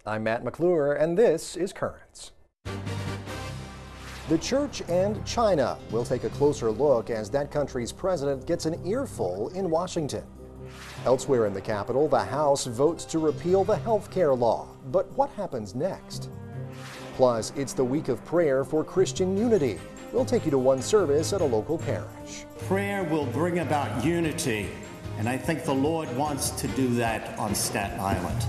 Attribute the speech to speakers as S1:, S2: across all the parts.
S1: I'm Matt McClure, and this is Currents. The Church and China. We'll take a closer look as that country's president gets an earful in Washington. Elsewhere in the capital, the House votes to repeal the health care law. But what happens next? Plus, it's the week of prayer for Christian unity. We'll take you to one service at a local parish.
S2: Prayer will bring about unity, and I think the Lord wants to do that on Staten Island.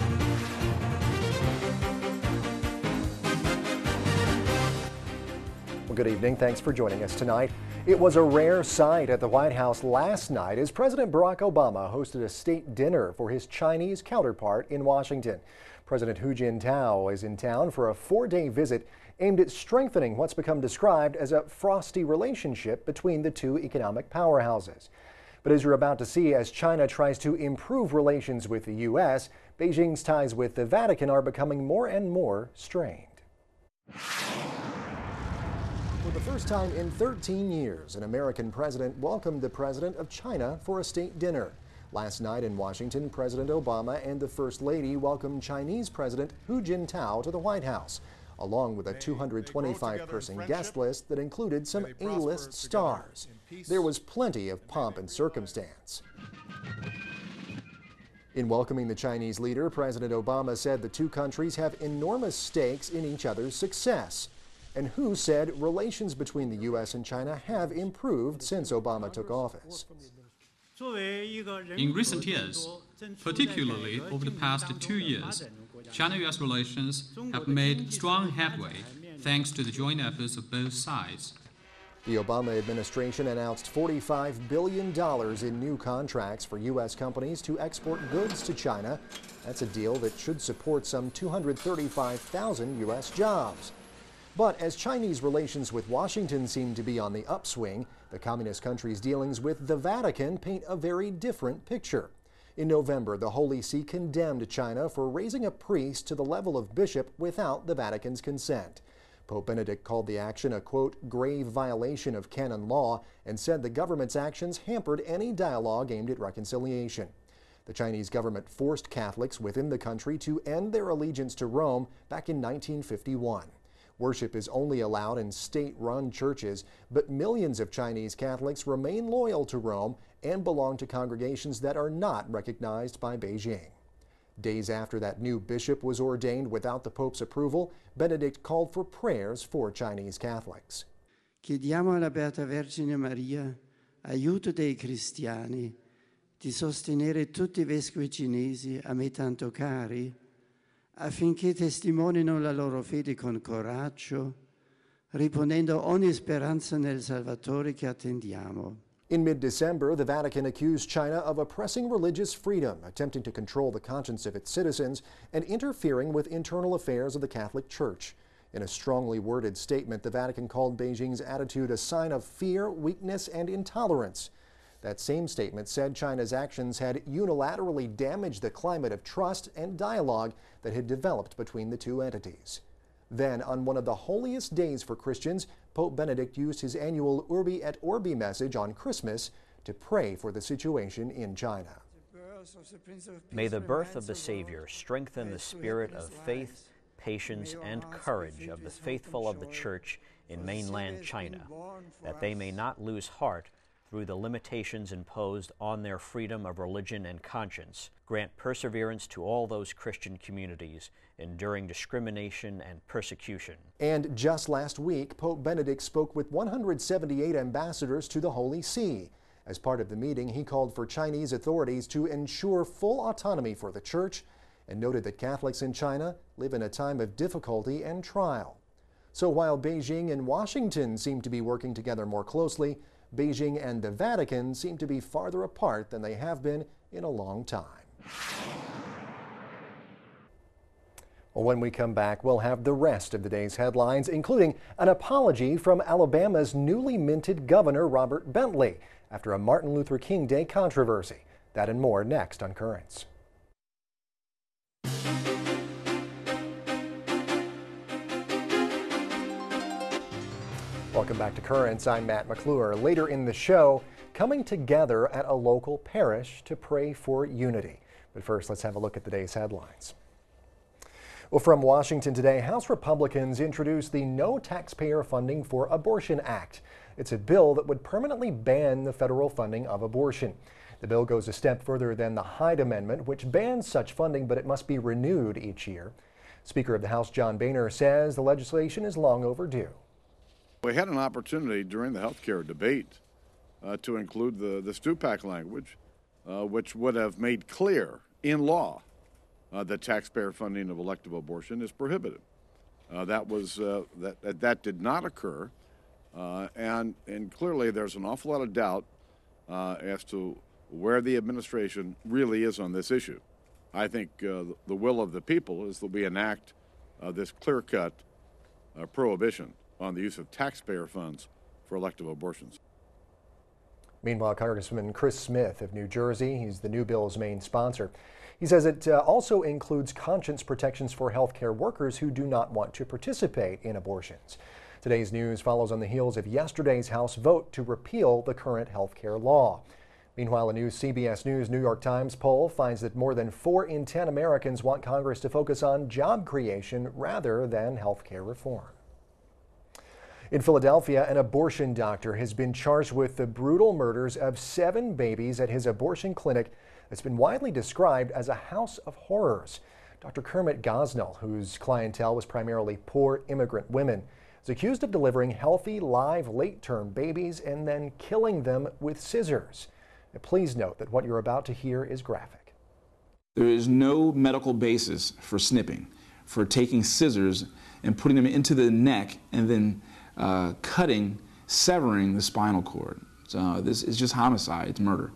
S1: Well, good evening. Thanks for joining us tonight. It was a rare sight at the White House last night as President Barack Obama hosted a state dinner for his Chinese counterpart in Washington. President Hu Jintao is in town for a 4-day visit aimed at strengthening what's become described as a frosty relationship between the two economic powerhouses. But as you're about to see, as China tries to improve relations with the U.S., Beijing's ties with the Vatican are becoming more and more strained. For the first time in 13 years, an American president welcomed the president of China for a state dinner. Last night in Washington, President Obama and the First Lady welcomed Chinese President Hu Jintao to the White House, along with a 225-person guest list that included some A-list stars. There was plenty of pomp and circumstance. In welcoming the Chinese leader, President Obama said the two countries have enormous stakes in each other's success. And Hu said relations between the U.S. and China have improved since Obama took office.
S3: In recent years, particularly over the past 2 years, China-U.S. relations have made strong headway thanks to the joint efforts of both sides.
S1: The Obama administration announced $45 billion in new contracts for U.S. companies to export goods to China. That's a deal that should support some 235,000 U.S. jobs. But as Chinese relations with Washington seem to be on the upswing, the communist country's dealings with the Vatican paint a very different picture. In November, the Holy See condemned China for raising a priest to the level of bishop without the Vatican's consent. Pope Benedict called the action a, quote, grave violation of canon law and said the government's actions hampered any dialogue aimed at reconciliation. The Chinese government forced Catholics within the country to end their allegiance to Rome back in 1951. Worship is only allowed in state-run churches, but millions of Chinese Catholics remain loyal to Rome and belong to congregations that are not recognized by Beijing. Days after that new bishop was ordained without the Pope's approval, Benedict called for prayers for Chinese Catholics.
S4: Chiediamo alla Beata Vergine Maria aiuto dei cristiani di sostenere tutti i vescovi cinesi a me tanto cari, affinché testimonino la loro fede con coraggio, riponendo ogni speranza nel Salvatore che attendiamo.
S1: In mid-December, the Vatican accused China of oppressing religious freedom, attempting to control the conscience of its citizens, and interfering with internal affairs of the Catholic Church. In a strongly worded statement, the Vatican called Beijing's attitude a sign of fear, weakness, and intolerance. That same statement said China's actions had unilaterally damaged the climate of trust and dialogue that had developed between the two entities. Then, on one of the holiest days for Christians, Pope Benedict used his annual Urbi et Orbi message on Christmas to pray for the situation in China.
S5: May the birth of the Savior strengthen the spirit of faith, patience, and courage of the faithful of the Church in mainland China, that they may not lose heart through the limitations imposed on their freedom of religion and conscience. Grant perseverance to all those Christian communities enduring discrimination and persecution.
S1: And just last week, Pope Benedict spoke with 178 ambassadors to the Holy See. As part of the meeting, he called for Chinese authorities to ensure full autonomy for the Church and noted that Catholics in China live in a time of difficulty and trial. So while Beijing and Washington seem to be working together more closely, Beijing and the Vatican seem to be farther apart than they have been in a long time. Well, when we come back, we'll have the rest of the day's headlines, including an apology from Alabama's newly minted Governor Robert Bentley after a Martin Luther King Day controversy. That and more next on Currents. Welcome back to Currents. I'm Matt McClure. Later in the show, coming together at a local parish to pray for unity. But first, let's have a look at the day's headlines. Well, from Washington today, House Republicans introduced the No Taxpayer Funding for Abortion Act. It's a bill that would permanently ban the federal funding of abortion. The bill goes a step further than the Hyde Amendment, which bans such funding, but it must be renewed each year. Speaker of the House John Boehner says the legislation is long overdue.
S6: We had an opportunity during the health care debate to include the Stupak language, which would have made clear in law that taxpayer funding of elective abortion is prohibited. That did not occur, and clearly there's an awful lot of doubt as to where the administration really is on this issue. I think the will of the people is that we enact this clear-cut prohibition on the use of taxpayer funds for elective abortions.
S1: Meanwhile, Congressman Chris Smith of New Jersey, he's the new bill's main sponsor. He says it also includes conscience protections for healthcare workers who do not want to participate in abortions. Today's news follows on the heels of yesterday's House vote to repeal the current healthcare law. Meanwhile, a new CBS News New York Times poll finds that more than 4 in 10 Americans want Congress to focus on job creation rather than healthcare reform. In Philadelphia, an abortion doctor has been charged with the brutal murders of 7 babies at his abortion clinic that's been widely described as a house of horrors. Dr. Kermit Gosnell, whose clientele was primarily poor immigrant women, is accused of delivering healthy, live, late-term babies and then killing them with scissors. Now, please note that what you're about to hear is graphic.
S7: There is no medical basis for snipping, for taking scissors and putting them into the neck and then cutting, severing the spinal cord. So this is just homicide, it's murder.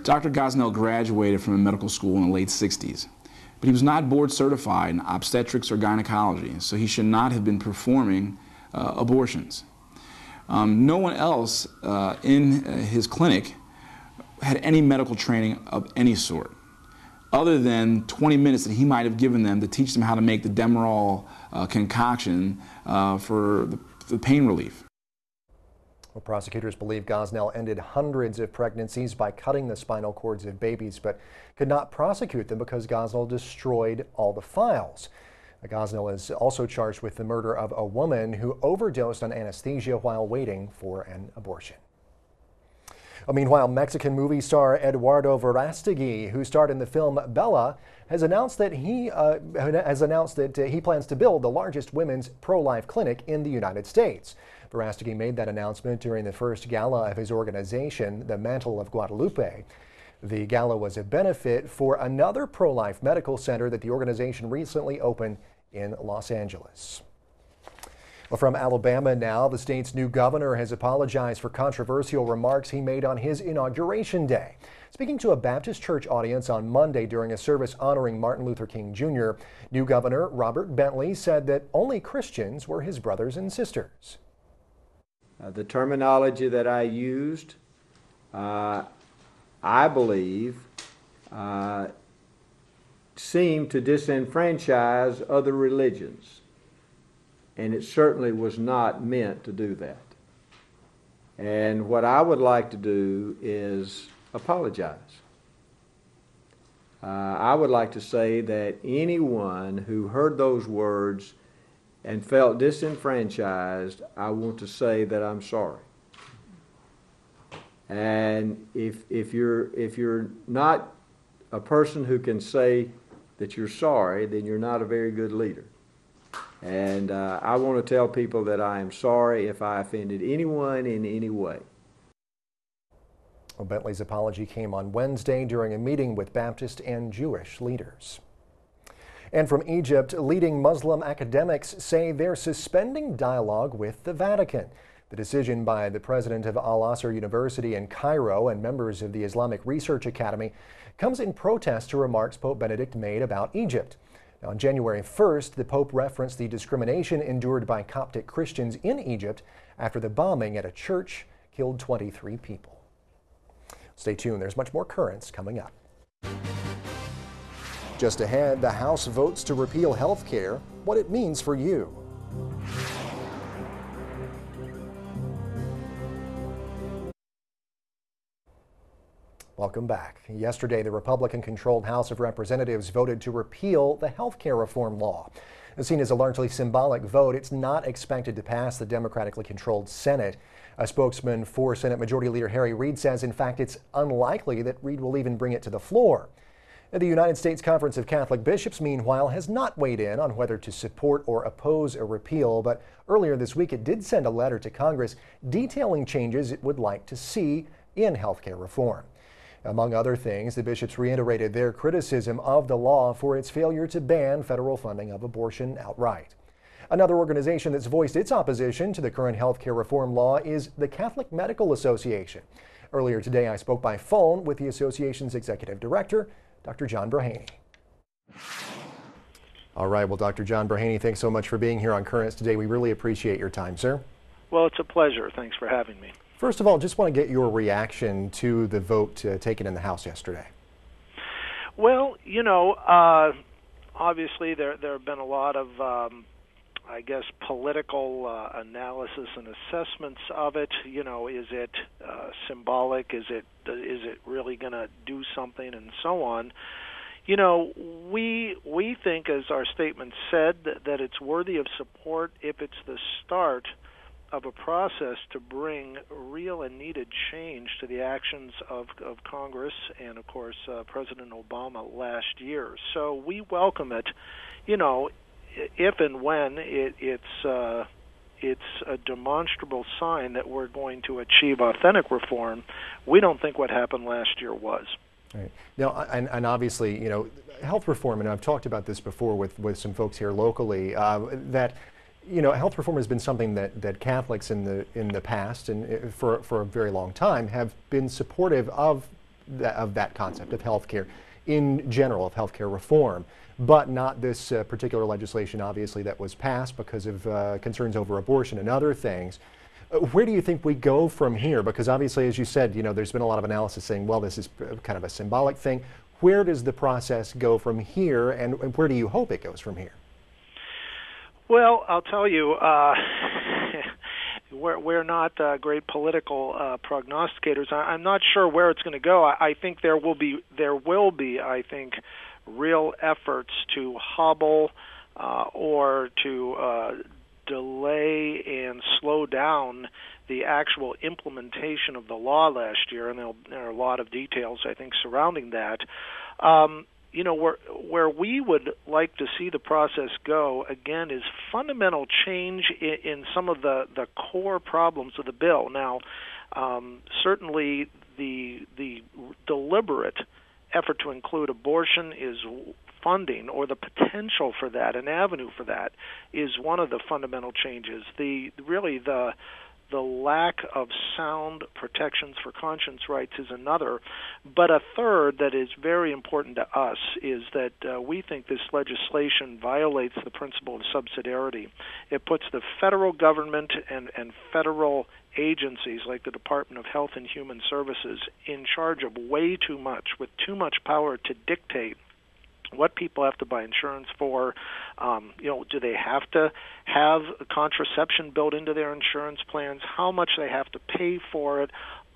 S7: Dr. Gosnell graduated from a medical school in the late 60s, but he was not board certified in obstetrics or gynecology, so he should not have been performing abortions. No one else in his clinic had any medical training of any sort, other than 20 minutes that he might have given them to teach them how to make the Demerol concoction for the pain relief.
S1: Well, prosecutors believe Gosnell ended hundreds of pregnancies by cutting the spinal cords of babies, but could not prosecute them because Gosnell destroyed all the files. Gosnell is also charged with the murder of a woman who overdosed on anesthesia while waiting for an abortion. Meanwhile, Mexican movie star Eduardo Verástegui, who starred in the film Bella, has announced that he plans to build the largest women's pro-life clinic in the United States. Verástegui made that announcement during the first gala of his organization, the Mantle of Guadalupe. The gala was a benefit for another pro-life medical center that the organization recently opened in Los Angeles. Well, from Alabama now, the state's new governor has apologized for controversial remarks he made on his inauguration day. Speaking to a Baptist church audience on Monday during a service honoring Martin Luther King Jr., new Governor Robert Bentley said that only Christians were his brothers and sisters.
S8: The terminology that I used, I believe, seemed to disenfranchise other religions. And it certainly was not meant to do that. And what I would like to do is apologize. I would like to say that anyone who heard those words and felt disenfranchised, I want to say that I'm sorry. And if you're not a person who can say that you're sorry, then you're not a very good leader. And I want to tell people that I am sorry if I offended anyone in any way.
S1: Well, Bentley's apology came on Wednesday during a meeting with Baptist and Jewish leaders. And from Egypt, leading Muslim academics say they're suspending dialogue with the Vatican. The decision by the president of Al-Azhar University in Cairo and members of the Islamic Research Academy comes in protest to remarks Pope Benedict made about Egypt. Now, on January 1st, the Pope referenced the discrimination endured by Coptic Christians in Egypt after the bombing at a church killed 23 people. Stay tuned, there's much more currents coming up. Just ahead, the House votes to repeal health care, what it means for you. Welcome back. Yesterday, the Republican-controlled House of Representatives voted to repeal the health care reform law. Seen as a largely symbolic vote, it's not expected to pass the Democratically controlled Senate. A spokesman for Senate Majority Leader Harry Reid says, in fact, it's unlikely that Reid will even bring it to the floor. The United States Conference of Catholic Bishops, meanwhile, has not weighed in on whether to support or oppose a repeal, but earlier this week it did send a letter to Congress detailing changes it would like to see in health care reform. Among other things, the bishops reiterated their criticism of the law for its failure to ban federal funding of abortion outright. Another organization that's voiced its opposition to the current health care reform law is the Catholic Medical Association. Earlier today, I spoke by phone with the association's executive director, Dr. John Brahaney. All right, well, Dr. John Brahaney, thanks so much for being here on Currents today. We really appreciate your time, sir.
S9: Well, it's a pleasure. Thanks for having me.
S1: First of all, just want to get your reaction to the vote taken in the House yesterday.
S9: Well, obviously there have been a lot of, political analysis and assessments of it. Is it symbolic? Is it really going to do something, and so on? We think, as our statement said, that it's worthy of support if it's the start of a process to bring real and needed change to the actions of Congress and, of course, President Obama last year. So we welcome it, if and when it's a demonstrable sign that we're going to achieve authentic reform. We don't think what happened last year was.
S1: Right. Now, and obviously, health reform, and I've talked about this before with some folks here locally, that health reform has been something that Catholics in the past and for a very long time have been supportive of that concept of health care in general, of health care reform, but not this particular legislation, obviously, that was passed because of concerns over abortion and other things. Where do you think we go from here? Because obviously, as you said, there's been a lot of analysis saying, well, this is kind of a symbolic thing. Where does the process go from here, and where do you hope it goes from here?
S9: Well, I'll tell you, we're not great political prognosticators. I'm not sure where it's going to go. I think there will be, I think, real efforts to hobble or to delay and slow down the actual implementation of the law last year, and there are a lot of details, I think, surrounding that. Where we would like to see the process go, again, is fundamental change in some of the core problems of the bill. Now, certainly the deliberate effort to include abortion is funding, or the potential for that, an avenue for that, is one of the fundamental changes. The lack of sound protections for conscience rights is another. But a third that is very important to us is that we think this legislation violates the principle of subsidiarity. It puts the federal government and federal agencies like the Department of Health and Human Services in charge of way too much, with too much power to dictate what people have to buy insurance for. Do they have to have contraception built into their insurance plans? How much they have to pay for it?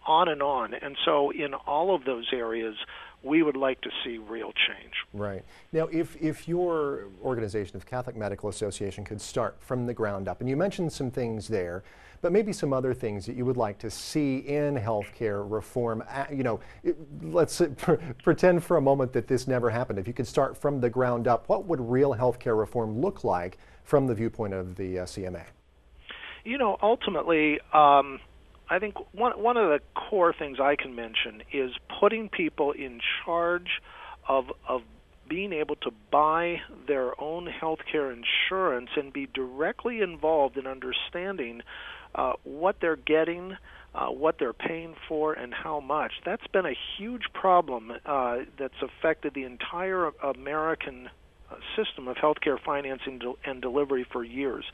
S9: On and on. And so in all of those areas, we would like to see real change.
S1: Right. Now, if your organization, the Catholic Medical Association, could start from the ground up, and you mentioned some things there, but maybe some other things that you would like to see in healthcare reform, let's pretend for a moment that this never happened. If you could start from the ground up, what would real healthcare reform look like from the viewpoint of the CMA?
S9: Ultimately, I think one of the core things I can mention is putting people in charge of being able to buy their own health care insurance and be directly involved in understanding what they're getting, what they're paying for, and how much. That's been a huge problem that's affected the entire American system of healthcare financing and delivery for years.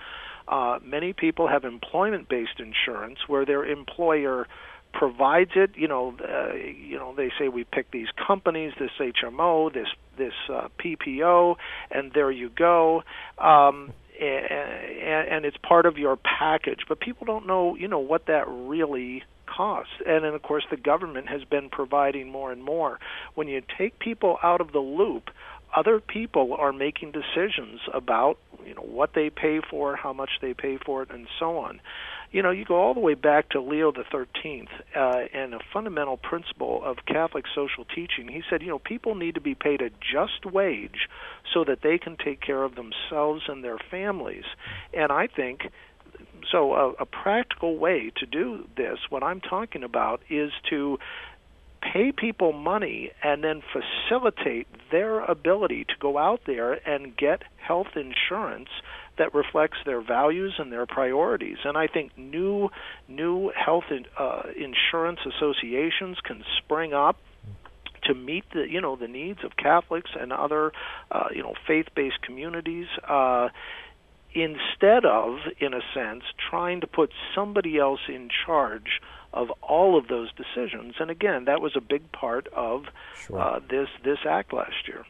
S9: Many people have employment-based insurance where their employer provides it. They say we pick these companies, this HMO, this PPO, and there you go. And it's part of your package. But people don't know, what that really costs. And then, of course, the government has been providing more and more. When you take people out of the loop, other people are making decisions about, what they pay for, how much they pay for it, and so on. You go all the way back to Leo XIII and a fundamental principle of Catholic social teaching. He said, people need to be paid a just wage so that they can take care of themselves and their families. And I think, so a practical way to do this, what I'm talking about, is to pay people money and then facilitate their ability to go out there and get health insurance that reflects their values and their priorities. And I think new health insurance associations can spring up to meet the needs of Catholics and other faith-based communities, instead of, in a sense, trying to put somebody else in charge of all of those decisions. And again, that was a big part of this act last year.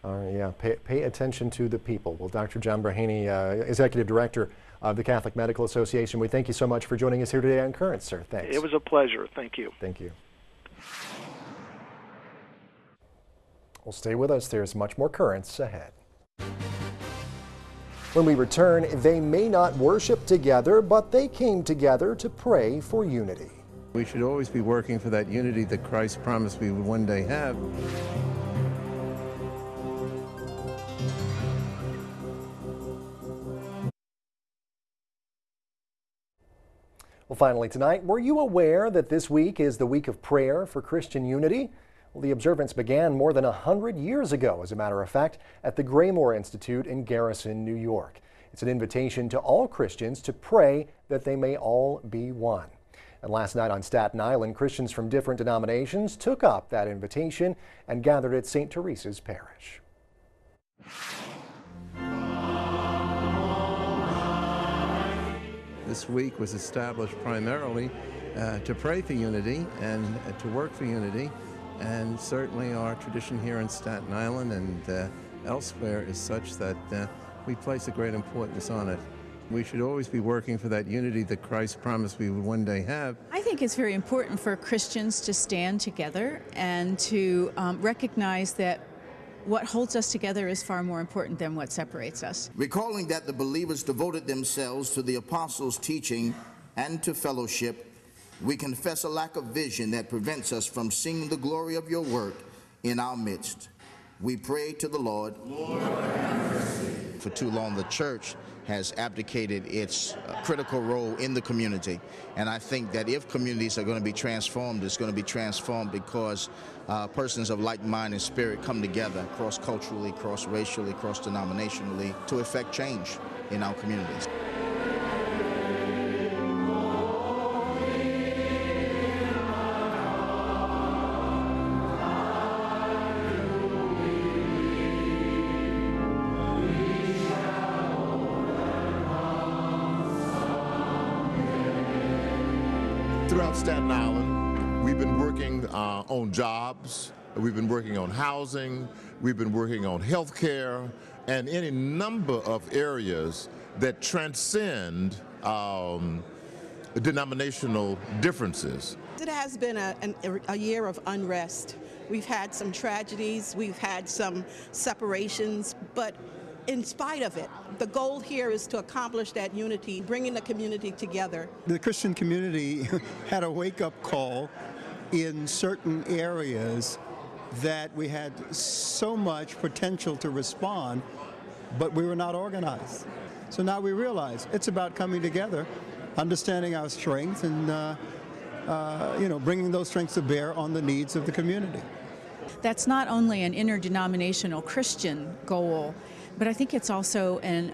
S1: Pay attention to the people. Well, Dr. John Brahaney, Executive Director of the Catholic Medical Association, we thank you so much for joining us here today on Currents, sir. Thanks.
S9: It was a pleasure. Thank you.
S1: Thank you. Well, stay with us. There's much more Currents ahead. When we return, they may not worship together, but they came together to pray for unity.
S10: We should always be working for that unity that Christ promised we would one day have.
S1: Well, finally tonight, were you aware that this week is the week of prayer for Christian unity? Well, the observance began more than 100 years ago, as a matter of fact, at the Graymore Institute in Garrison, New York. It's an invitation to all Christians to pray that they may all be one. And last night on Staten Island, Christians from different denominations took up that invitation and gathered at St. Teresa's Parish.
S10: This week was established primarily to pray for unity and to work for unity. And certainly our tradition here in Staten Island and elsewhere is such that we place a great importance on it. We should always be working for that unity that Christ promised we would one day have.
S11: I think it's very important for Christians to stand together and to recognize that what holds us together is far more important than what separates us.
S12: Recalling that the believers devoted themselves to the apostles' teaching and to fellowship, we confess a lack of vision that prevents us from seeing the glory of your work in our midst. We pray to the Lord. Lord, have mercy. For too long, the church has abdicated its critical role in the community. And I think that if communities are going to be transformed, it's going to be transformed because persons of like mind and spirit come together cross-culturally, cross-racially, cross-denominationally to effect change in our communities.
S13: Throughout Staten Island, we've been working on jobs, we've been working on housing, we've been working on health care, and any number of areas that transcend denominational differences.
S14: It has been a year of unrest. We've had some tragedies, we've had some separations, but in spite of it, the goal here is to accomplish that unity, bringing the community together.
S15: The Christian community had a wake-up call in certain areas that we had so much potential to respond, but we were not organized. So now we realize it's about coming together, understanding our strengths, and bringing those strengths to bear on the needs of the community.
S11: That's not only an interdenominational Christian goal, but I think it's also an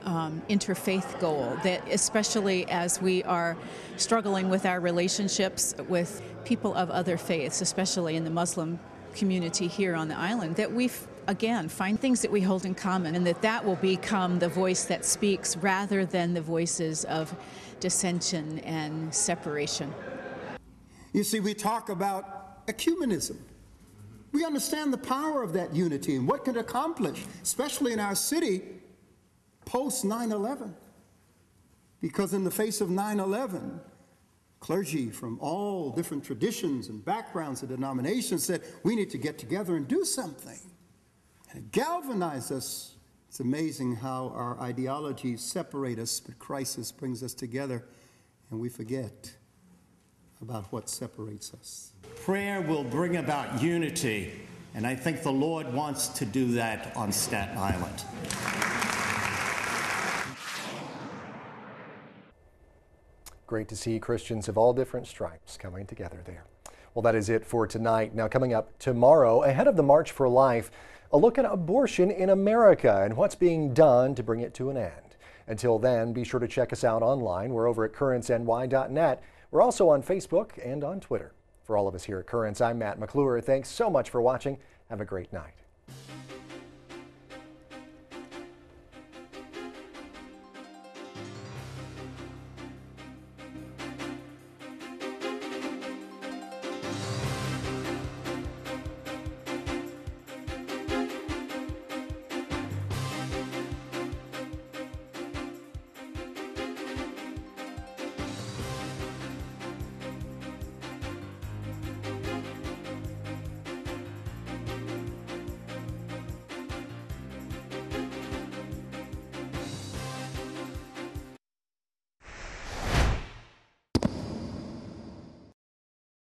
S11: interfaith goal, that especially as we are struggling with our relationships with people of other faiths, especially in the Muslim community here on the island, that we again find things that we hold in common, and that will become the voice that speaks rather than the voices of dissension and separation.
S15: You see, we talk about ecumenism. We understand the power of that unity and what can accomplish, especially in our city, post 9/11. Because in the face of 9/11, clergy from all different traditions and backgrounds and denominations said, we need to get together and do something. And it galvanized us. It's amazing how our ideologies separate us, but crisis brings us together, and we forget about what separates us.
S2: Prayer will bring about unity, and I think the Lord wants to do that on Staten Island.
S1: Great to see Christians of all different stripes coming together there. Well, that is it for tonight. Now, coming up tomorrow, ahead of the March for Life, a look at abortion in America and what's being done to bring it to an end. Until then, be sure to check us out online. We're over at currentsny.net. We're also on Facebook and on Twitter. For all of us here at Currents, I'm Matt McClure. Thanks so much for watching. Have a great night.